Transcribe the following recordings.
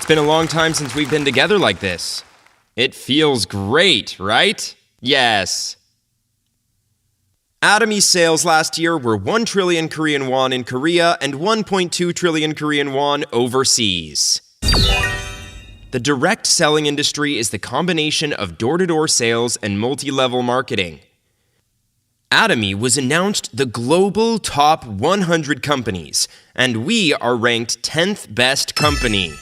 been a long time since we've been together like this. It feels great, right? Yes. Atomy's sales last year were 1 trillion Korean won in Korea and 1.2 trillion Korean won overseas. The direct selling industry is the combination of door-to-door sales and multi-level marketing. Atomy was announced the global top 100 companies, and we are ranked 10th best company.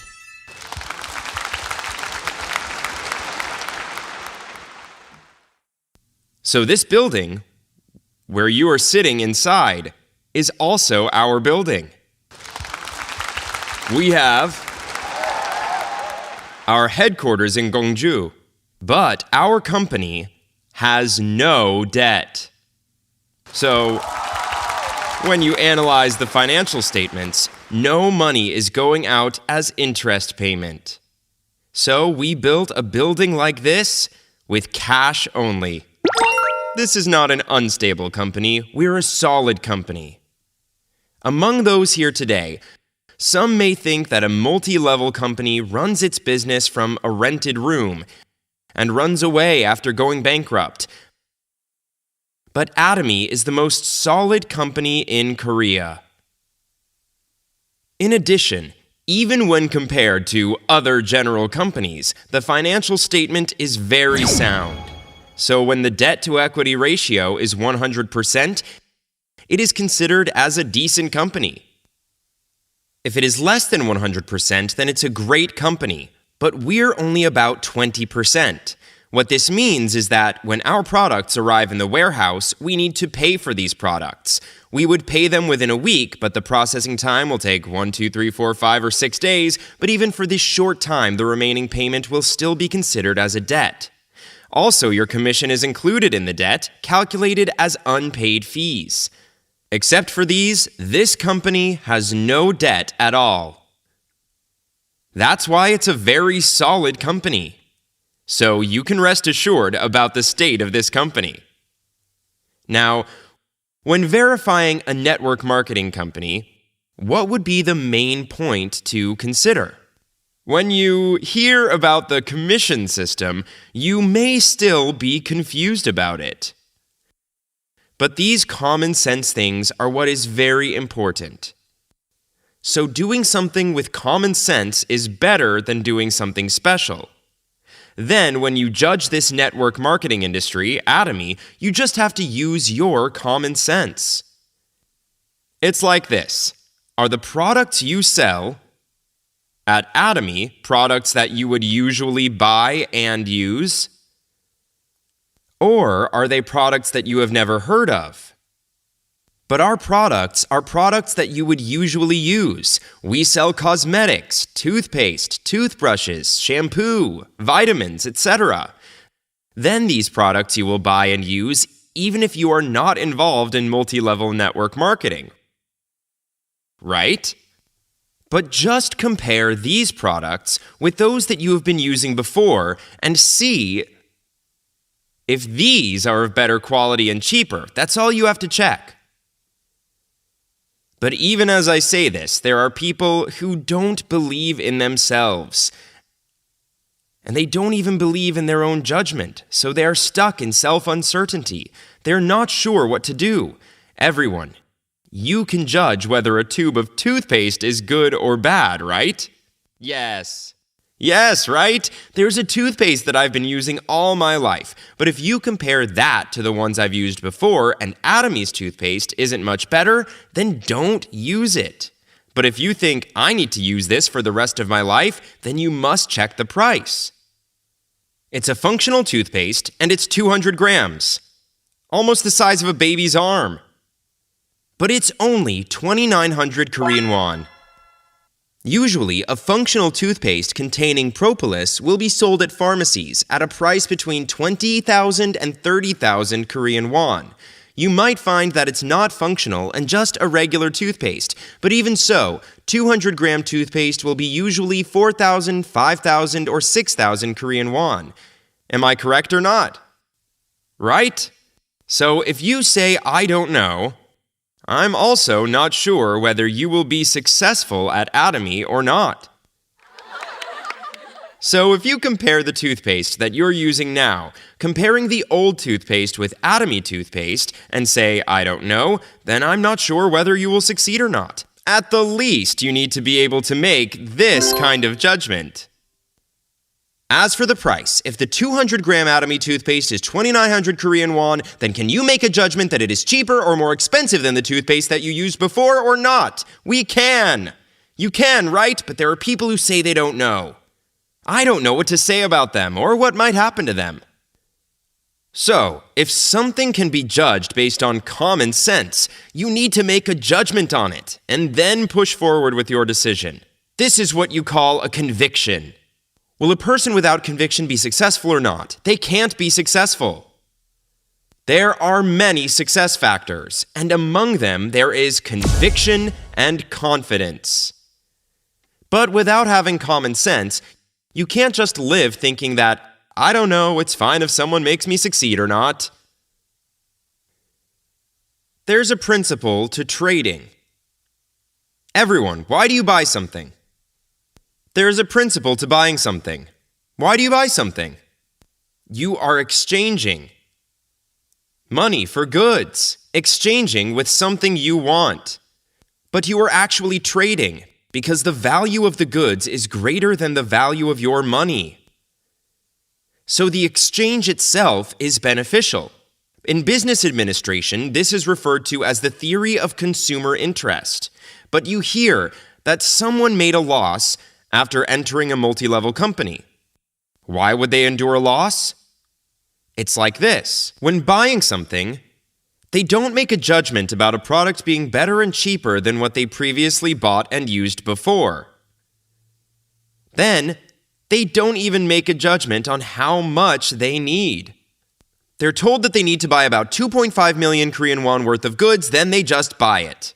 So this building, where you are sitting inside, is also our building. We have our headquarters in Gwangju, but our company has no debt. So, when you analyze the financial statements, no money is going out as interest payment. So we built a building like this with cash only. This is not an unstable company, we're a solid company. Among those here today, some may think that a multi-level company runs its business from a rented room and runs away after going bankrupt. But Atomy is the most solid company in Korea. In addition, even when compared to other general companies, the financial statement is very sound. So when the debt-to-equity ratio is 100%, it is considered as a decent company. If it is less than 100%, then it's a great company, but we're only about 20%. What this means is that when our products arrive in the warehouse, we need to pay for these products. We would pay them within a week, but the processing time will take 1, 2, 3, 4, 5, or 6 days, but even for this short time, the remaining payment will still be considered as a debt. Also, your commission is included in the debt, calculated as unpaid fees. Except for these, this company has no debt at all. That's why it's a very solid company. So you can rest assured about the state of this company. Now, when verifying a network marketing company, what would be the main point to consider? When you hear about the commission system, you may still be confused about it. But these common sense things are what is very important. So doing something with common sense is better than doing something special. Then, when you judge this network marketing industry, Atomy, you just have to use your common sense. It's like this. Are the products you sell at Atomy products that you would usually buy and use? Or are they products that you have never heard of? But our products are products that you would usually use. We sell cosmetics, toothpaste, toothbrushes, shampoo, vitamins, etc. Then these products you will buy and use even if you are not involved in multi-level network marketing. Right? But just compare these products with those that you have been using before and see if these are of better quality and cheaper. That's all you have to check. But even as I say this, there are people who don't believe in themselves. And they don't even believe in their own judgment, so they are stuck in self-uncertainty. They're not sure what to do. Everyone, you can judge whether a tube of toothpaste is good or bad, right? Yes. Yes, right? There's a toothpaste that I've been using all my life. But if you compare that to the ones I've used before and Atomy's toothpaste isn't much better, then don't use it. But if you think I need to use this for the rest of my life, then you must check the price. It's a functional toothpaste and it's 200 grams. Almost the size of a baby's arm. But it's only 2,900 Korean won. Usually, a functional toothpaste containing propolis will be sold at pharmacies at a price between 20,000 and 30,000 Korean won. You might find that it's not functional and just a regular toothpaste, but even so, 200-gram toothpaste will be usually 4,000, 5,000, or 6,000 Korean won. Am I correct or not? Right? So if you say, I don't know, I'm also not sure whether you will be successful at Atomy or not. So if you compare the toothpaste that you're using now, comparing the old toothpaste with Atomy toothpaste, and say, I don't know, then I'm not sure whether you will succeed or not. At the least, you need to be able to make this kind of judgment. As for the price, if the 200-gram Atomy toothpaste is 2,900 Korean won, then can you make a judgment that it is cheaper or more expensive than the toothpaste that you used before or not? We can! You can, right? But there are people who say they don't know. I don't know what to say about them or what might happen to them. So, if something can be judged based on common sense, you need to make a judgment on it and then push forward with your decision. This is what you call a conviction. Will a person without conviction be successful or not? They can't be successful. There are many success factors, and among them there is conviction and confidence. But without having common sense, you can't just live thinking that, I don't know, it's fine if someone makes me succeed or not. There's a principle to trading. Everyone, why do you buy something? There is a principle to buying something. Why do you buy something? You are exchanging money for goods, exchanging with something you want. But you are actually trading because the value of the goods is greater than the value of your money. So the exchange itself is beneficial. In business administration, this is referred to as the theory of consumer interest. But you hear that someone made a loss after entering a multi-level company. Why would they endure a loss? It's like this. When buying something, they don't make a judgment about a product being better and cheaper than what they previously bought and used before. Then, they don't even make a judgment on how much they need. They're told that they need to buy about 2.5 million Korean won worth of goods, then they just buy it.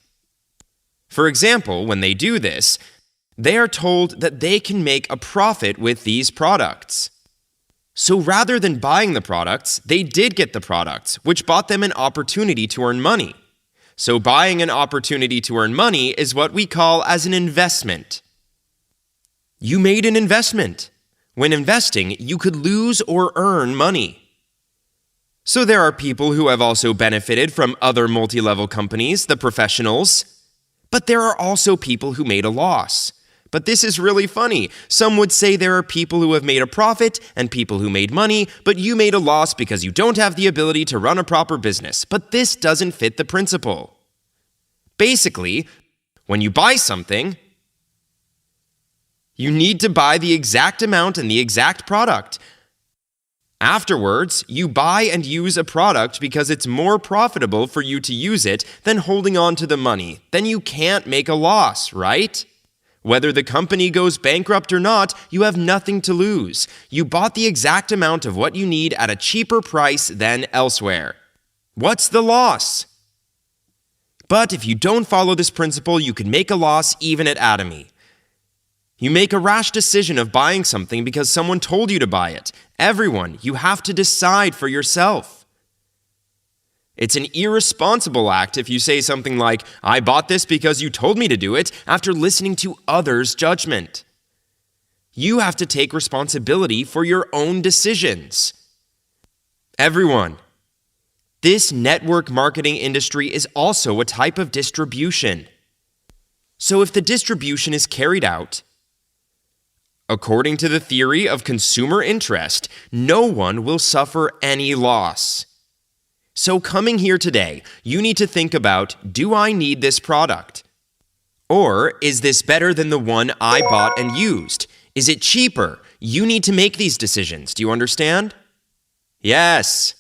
For example, when they do this, they are told that they can make a profit with these products. So rather than buying the products, they did get the products, which bought them an opportunity to earn money. So buying an opportunity to earn money is what we call as an investment. You made an investment. When investing, you could lose or earn money. So there are people who have also benefited from other multi-level companies, the professionals. But there are also people who made a loss. But this is really funny. Some would say there are people who have made a profit and people who made money, but you made a loss because you don't have the ability to run a proper business. But this doesn't fit the principle. Basically, when you buy something, you need to buy the exact amount and the exact product. Afterwards, you buy and use a product because it's more profitable for you to use it than holding on to the money. Then you can't make a loss, right? Whether the company goes bankrupt or not, you have nothing to lose. You bought the exact amount of what you need at a cheaper price than elsewhere. What's the loss? But if you don't follow this principle, you can make a loss even at Atomy. You make a rash decision of buying something because someone told you to buy it. Everyone, you have to decide for yourself. It's an irresponsible act if you say something like, I bought this because you told me to do it, after listening to others' judgment. You have to take responsibility for your own decisions. Everyone, this network marketing industry is also a type of distribution. So if the distribution is carried out, according to the theory of consumer interest, no one will suffer any loss. So coming here today, you need to think about, do I need this product? Or is this better than the one I bought and used? Is it cheaper? You need to make these decisions. Do you understand? Yes.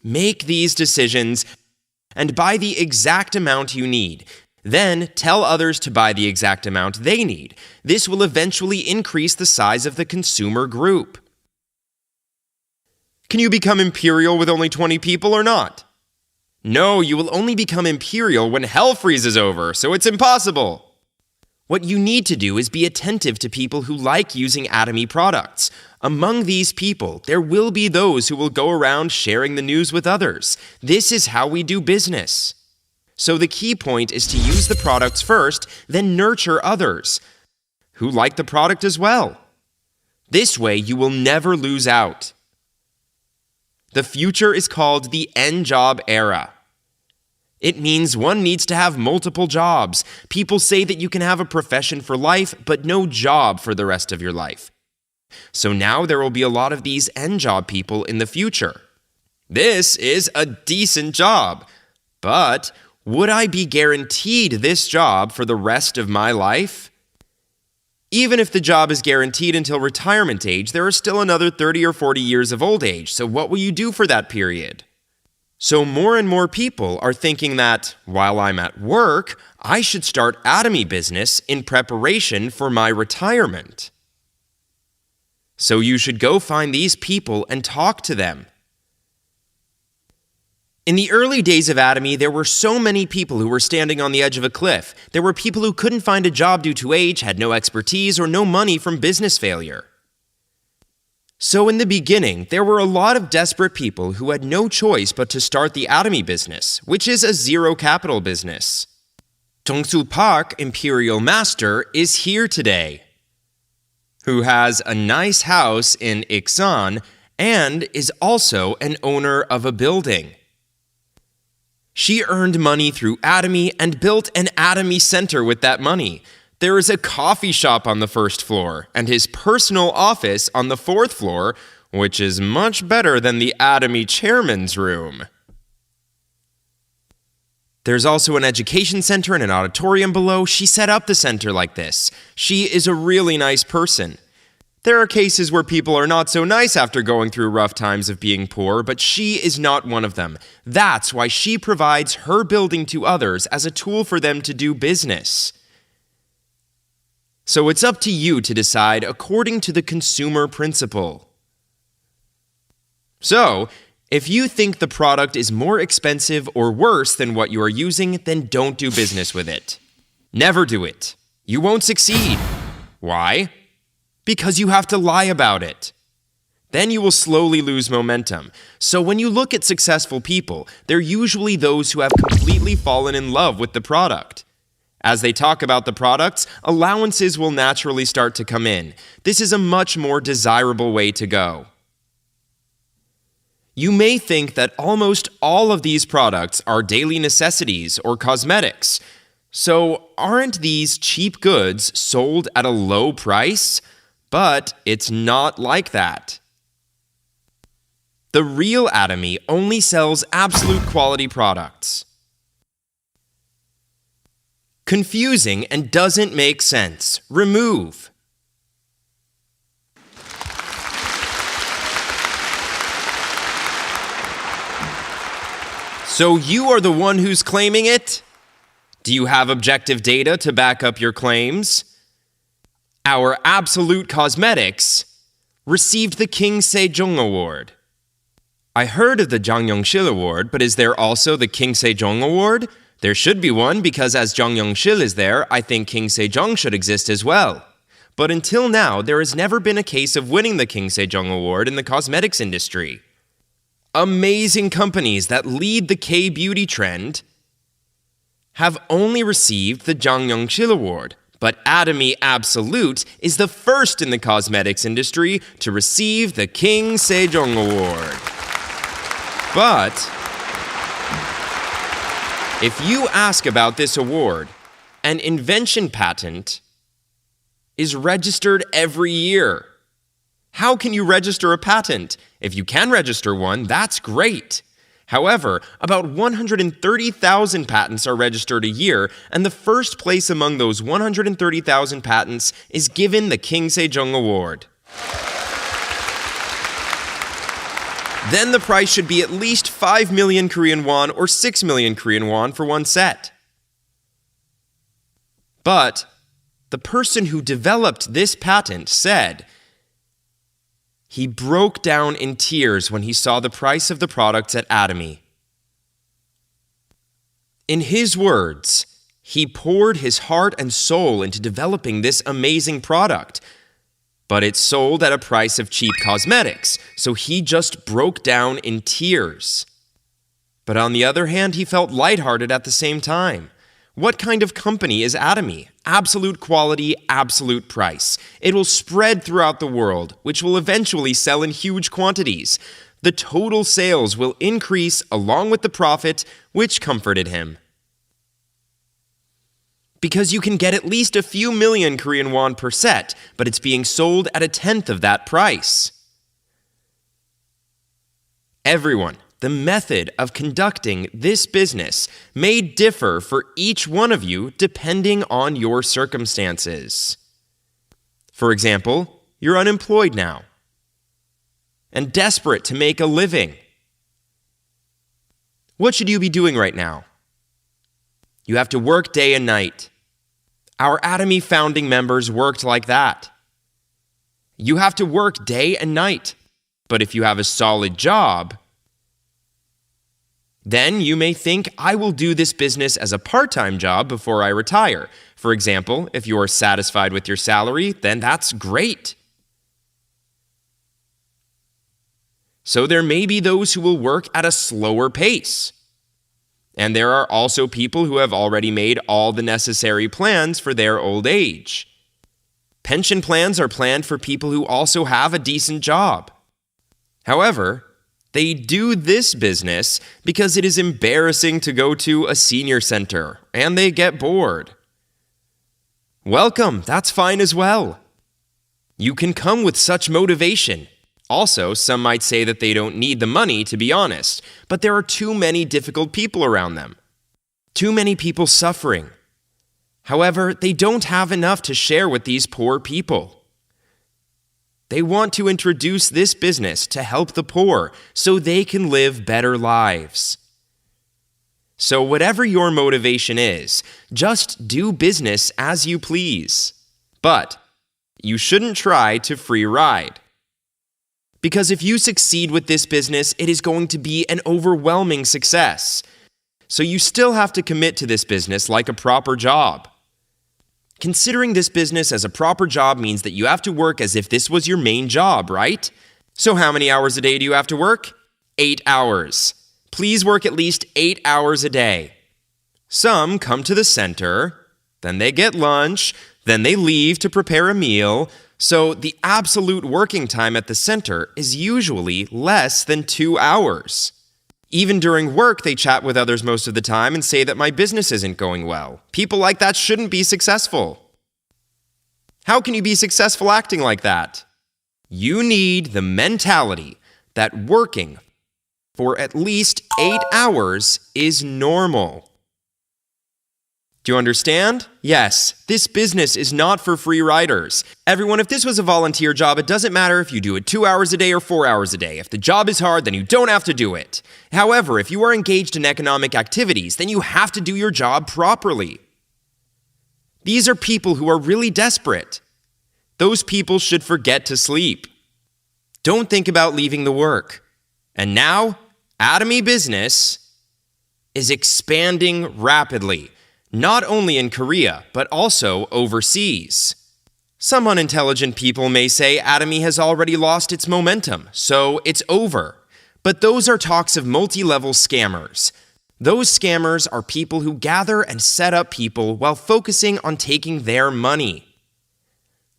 Make these decisions and buy the exact amount you need. Then tell others to buy the exact amount they need. This will eventually increase the size of the consumer group. Can you become imperial with only 20 people or not? No, you will only become imperial when hell freezes over, so it's impossible. What you need to do is be attentive to people who like using Atomy products. Among these people, there will be those who will go around sharing the news with others. This is how we do business. So the key point is to use the products first, then nurture others who like the product as well. This way, you will never lose out. The future is called the N-job era. It means one needs to have multiple jobs. People say that you can have a profession for life, but no job for the rest of your life. So now there will be a lot of these N-job people in the future. This is a decent job, but would I be guaranteed this job for the rest of my life? Even if the job is guaranteed until retirement age, there are still another 30 or 40 years of old age, so what will you do for that period? So more and more people are thinking that, while I'm at work, I should start Atomy business in preparation for my retirement. So you should go find these people and talk to them. In the early days of Atomy, there were so many people who were standing on the edge of a cliff. There were people who couldn't find a job due to age, had no expertise, or no money from business failure. So in the beginning, there were a lot of desperate people who had no choice but to start the Atomy business, which is a zero-capital business. Tongsu Park, Imperial Master, is here today, who has a nice house in Iksan and is also an owner of a building. She earned money through Atomy and built an Atomy center with that money. There is a coffee shop on the first floor and his personal office on the fourth floor, which is much better than the Atomy chairman's room. There's also an education center and an auditorium below. She set up the center like this. She is a really nice person. There are cases where people are not so nice after going through rough times of being poor, but she is not one of them. That's why she provides her building to others as a tool for them to do business. So it's up to you to decide according to the consumer principle. So, if you think the product is more expensive or worse than what you are using, then don't do business with it. Never do it. You won't succeed. Why? Because you have to lie about it. Then you will slowly lose momentum. So when you look at successful people, they're usually those who have completely fallen in love with the product. As they talk about the products, allowances will naturally start to come in. This is a much more desirable way to go. You may think that almost all of these products are daily necessities or cosmetics. So aren't these cheap goods sold at a low price? But it's not like that. The real Atomy only sells absolute quality products. Confusing and doesn't make sense. Remove. So you are the one who's claiming it? Do you have objective data to back up your claims? Our Absolute Cosmetics received the King Sejong Award. I heard of the Jang Yong-shil Award, but is there also the King Sejong Award? There should be one because as Jang Yong-shil is there, I think King Sejong should exist as well. But until now, there has never been a case of winning the King Sejong Award in the cosmetics industry. Amazing companies that lead the K-beauty trend have only received the Jang Yong-shil Award. But Atomy Absolute is the first in the cosmetics industry to receive the King Sejong Award. But if you ask about this award, an invention patent is registered every year. How can you register a patent? If you can register one, that's great. However, about 130,000 patents are registered a year, and the first place among those 130,000 patents is given the King Sejong Award. Then the price should be at least 5 million Korean won or 6 million Korean won for one set. But the person who developed this patent said he broke down in tears when he saw the price of the products at Atomy. In his words, he poured his heart and soul into developing this amazing product, but it sold at a price of cheap cosmetics, so he just broke down in tears. But on the other hand, he felt lighthearted at the same time. What kind of company is Atomy? absolute quality, absolute price. It will spread throughout the world, which will eventually sell in huge quantities. The total sales will increase along with the profit, which comforted him. Because you can get at least a few million Korean won per set, but it's being sold at a tenth of that price. Everyone, the method of conducting this business may differ for each one of you depending on your circumstances. For example, you're unemployed now and desperate to make a living. What should you be doing right now? You have to work day and night. Our Atomy founding members worked like that. You have to work day and night. But if you have a solid job, then you may think, I will do this business as a part-time job before I retire. For example, if you are satisfied with your salary, then that's great. So there may be those who will work at a slower pace. And there are also people who have already made all the necessary plans for their old age. Pension plans are planned for people who also have a decent job. However, they do this business because it is embarrassing to go to a senior center, and they get bored. Welcome, that's fine as well. You can come with such motivation. Also, some might say that they don't need the money, to be honest, but there are too many difficult people around them. Too many people suffering. However, they don't have enough to share with these poor people. They want to introduce this business to help the poor so they can live better lives. So whatever your motivation is, just do business as you please. But you shouldn't try to free ride. Because if you succeed with this business, it is going to be an overwhelming success. So you still have to commit to this business like a proper job. Considering this business as a proper job means that you have to work as if this was your main job, right? So how many hours a day do you have to work? 8 hours. Please work at least 8 hours a day. Some come to the center, then they get lunch, then they leave to prepare a meal. So the absolute working time at the center is usually less than 2 hours. Even during work, they chat with others most of the time and say that my business isn't going well. People like that shouldn't be successful. How can you be successful acting like that? You need the mentality that working for at least 8 hours is normal. Do you understand? Yes, this business is not for free riders. Everyone, if this was a volunteer job, it doesn't matter if you do it 2 hours a day or 4 hours a day. If the job is hard, then you don't have to do it. However, if you are engaged in economic activities, then you have to do your job properly. These are people who are really desperate. Those people should forget to sleep. Don't think about leaving the work. And now, Atomy Business is expanding rapidly. Not only in Korea, but also overseas. Some unintelligent people may say Atomy has already lost its momentum, so it's over. But those are talks of multi-level scammers. Those scammers are people who gather and set up people while focusing on taking their money.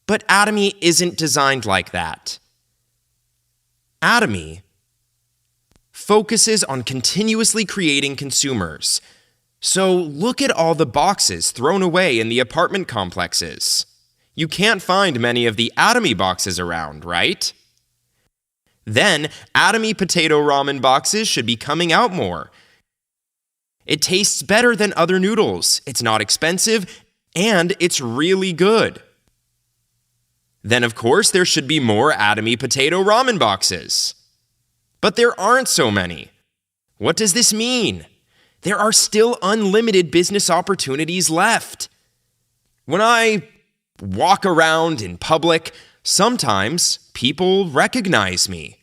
But Atomy isn't designed like that. Atomy focuses on continuously creating consumers. So look at all the boxes thrown away in the apartment complexes. You can't find many of the Atomy boxes around, right? Then, Atomy potato ramen boxes should be coming out more. It tastes better than other noodles, it's not expensive, and it's really good. Then, of course, there should be more Atomy potato ramen boxes. But there aren't so many. What does this mean? There are still unlimited business opportunities left. When I walk around in public, sometimes people recognize me.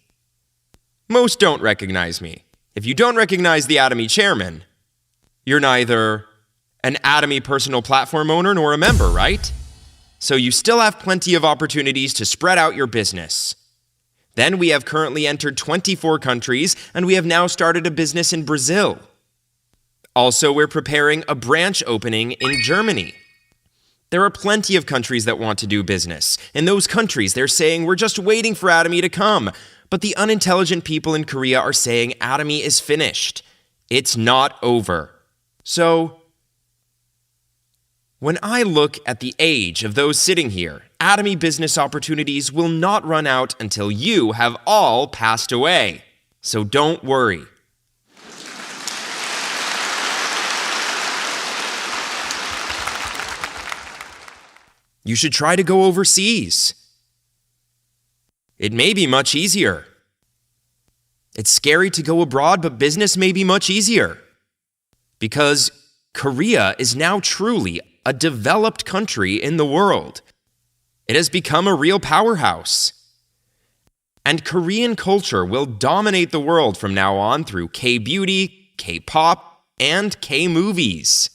Most don't recognize me. If you don't recognize the Atomy chairman, you're neither an Atomy personal platform owner nor a member, right? So you still have plenty of opportunities to spread out your business. Then we have currently entered 24 countries, and we have now started a business in Brazil. Also, we're preparing a branch opening in Germany. There are plenty of countries that want to do business. In those countries, they're saying, we're just waiting for Atomy to come. But the unintelligent people in Korea are saying Atomy is finished. It's not over. So, when I look at the age of those sitting here, Atomy business opportunities will not run out until you have all passed away. So don't worry. You should try to go overseas. It may be much easier. It's scary to go abroad, but business may be much easier. Because Korea is now truly a developed country in the world. It has become a real powerhouse. And Korean culture will dominate the world from now on through K-beauty, K-pop, and K-movies.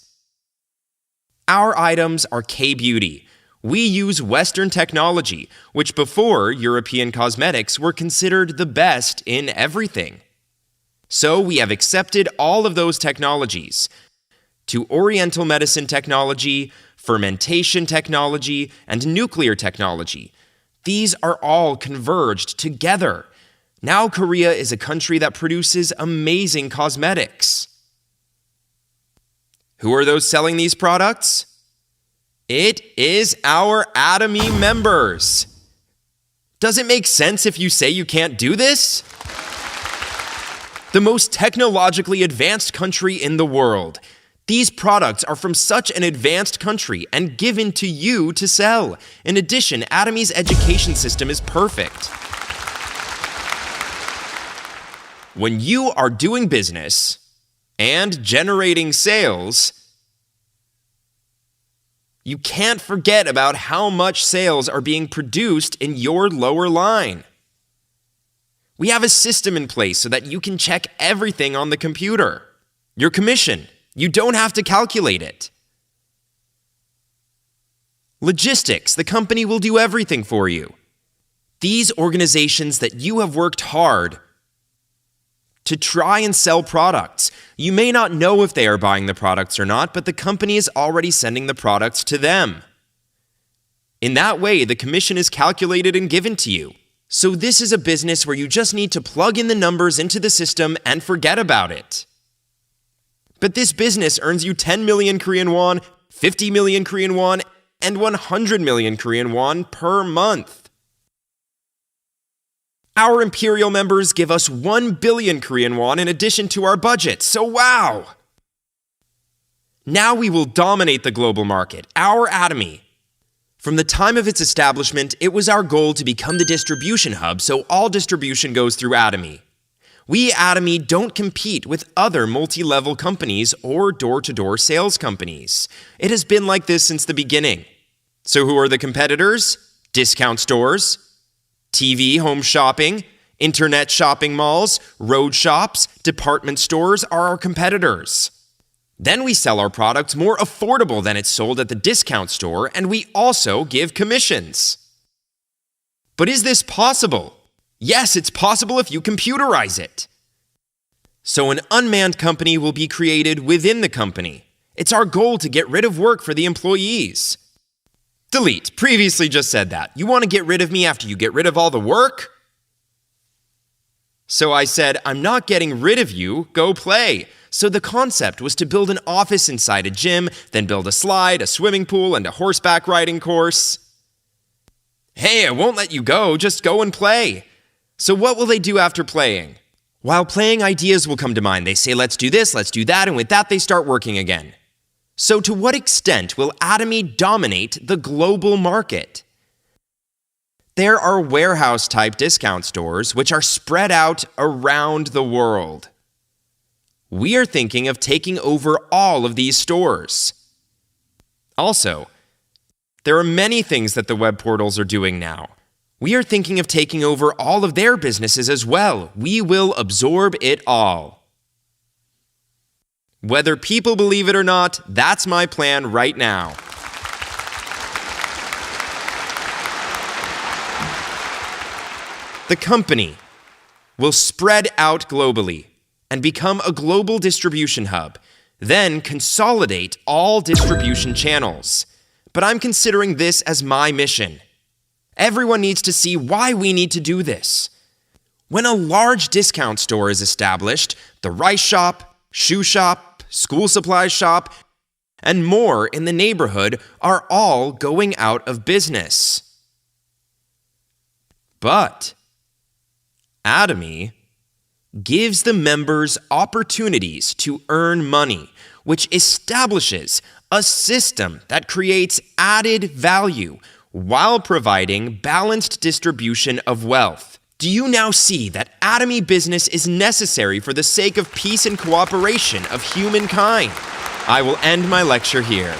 Our items are K-beauty. We use Western technology, which before European cosmetics were considered the best in everything. So we have accepted all of those technologies to Oriental medicine technology, fermentation technology, and nuclear technology. These are all converged together. Now Korea is a country that produces amazing cosmetics. Who are those selling these products? It is our Atomy members. Does it make sense if you say you can't do this? The most technologically advanced country in the world. These products are from such an advanced country and given to you to sell. In addition, Atomy's education system is perfect. When you are doing business and generating sales, you can't forget about how much sales are being produced in your lower line. We have a system in place so that you can check everything on the computer. Your commission, you don't have to calculate it. Logistics, the company will do everything for you. These organizations that you have worked hard to try and sell products. You may not know if they are buying the products or not, but the company is already sending the products to them. In that way, the commission is calculated and given to you. So this is a business where you just need to plug in the numbers into the system and forget about it. But this business earns you 10 million Korean won, 50 million Korean won, and 100 million Korean won per month. Our Imperial members give us 1 billion Korean won in addition to our budget, so wow! Now we will dominate the global market, our Atomy. From the time of its establishment, it was our goal to become the distribution hub, so all distribution goes through Atomy. We, Atomy, don't compete with other multi-level companies or door-to-door sales companies. It has been like this since the beginning. So who are the competitors? Discount stores, TV, home shopping, internet shopping malls, road shops, department stores are our competitors. Then we sell our products more affordable than it's sold at the discount store, and we also give commissions. But is this possible? Yes, it's possible if you computerize it. So an unmanned company will be created within the company. It's our goal to get rid of work for the employees. Delete. Previously just said that. You want to get rid of me after you get rid of all the work? So I said, I'm not getting rid of you, go play. So the concept was to build an office inside a gym, then build a slide, a swimming pool, and a horseback riding course. Hey, I won't let you go, just go and play. So what will they do after playing? While playing, ideas will come to mind. They say, let's do this, let's do that, and with that they start working again. So to what extent will Atomy dominate the global market? There are warehouse-type discount stores which are spread out around the world. We are thinking of taking over all of these stores. Also, there are many things that the web portals are doing now. We are thinking of taking over all of their businesses as well. We will absorb it all. Whether people believe it or not, that's my plan right now. The company will spread out globally and become a global distribution hub, then consolidate all distribution channels. But I'm considering this as my mission. Everyone needs to see why we need to do this. When a large discount store is established, the rice shop, shoe shop, school supplies shop, and more in the neighborhood are all going out of business. But Atomy gives the members opportunities to earn money, which establishes a system that creates added value while providing balanced distribution of wealth. Do you now see that Atomy business is necessary for the sake of peace and cooperation of humankind? I will end my lecture here.